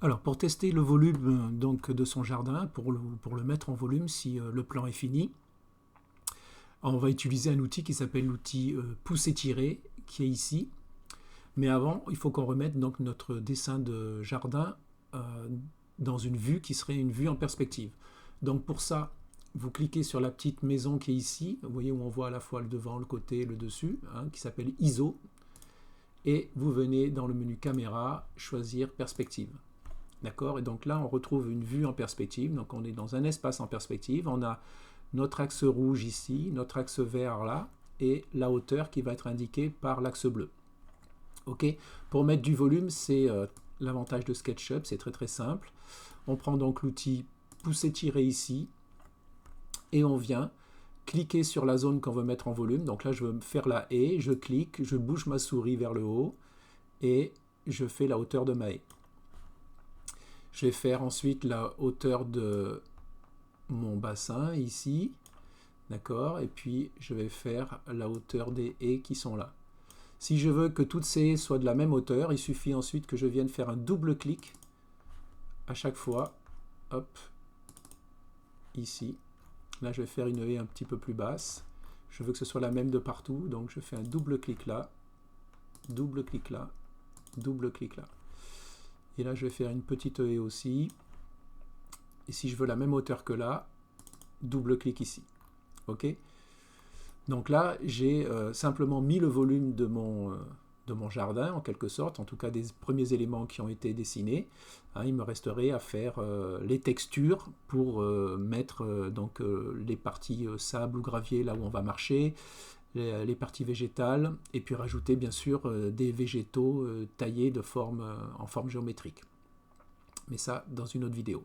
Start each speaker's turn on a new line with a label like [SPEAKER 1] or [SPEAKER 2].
[SPEAKER 1] Alors, pour tester le volume donc, de son jardin, pour le mettre en volume si le plan est fini, on va utiliser un outil qui s'appelle l'outil pouce étiré, qui est ici. Mais avant, il faut qu'on remette donc notre dessin de jardin dans une vue qui serait une vue en perspective. Donc pour ça, vous cliquez sur la petite maison qui est ici, vous voyez où on voit à la fois le devant, le côté et le dessus, hein, qui s'appelle ISO, et vous venez dans le menu caméra, choisir perspective. D'accord? Et donc là, on retrouve une vue en perspective, donc on est dans un espace en perspective, on a notre axe rouge ici, notre axe vert là, et la hauteur qui va être indiquée par l'axe bleu. Ok, pour mettre du volume, c'est l'avantage de SketchUp, c'est très très simple. On prend donc l'outil pouce étiré ici et on vient cliquer sur la zone qu'on veut mettre en volume. Donc là, je veux faire la haie, je clique, je bouge ma souris vers le haut et je fais la hauteur de ma haie. Je vais faire ensuite la hauteur de mon bassin ici, d'accord, et puis je vais faire la hauteur des haies qui sont là. Si je veux que toutes ces haies soient de la même hauteur, il suffit ensuite que je vienne faire un double clic à chaque fois. Hop, ici. Là, je vais faire une haie un petit peu plus basse. Je veux que ce soit la même de partout, donc je fais un double clic là, double clic là, double clic là. Et là, je vais faire une petite haie aussi. Et si je veux la même hauteur que là, double clic ici. Ok ? Donc là, j'ai simplement mis le volume de mon jardin, en quelque sorte, en tout cas des premiers éléments qui ont été dessinés. Hein, il me resterait à faire les textures pour mettre donc, les parties sable ou gravier là où on va marcher, les parties végétales, et puis rajouter bien sûr des végétaux taillés en forme géométrique. Mais ça, dans une autre vidéo.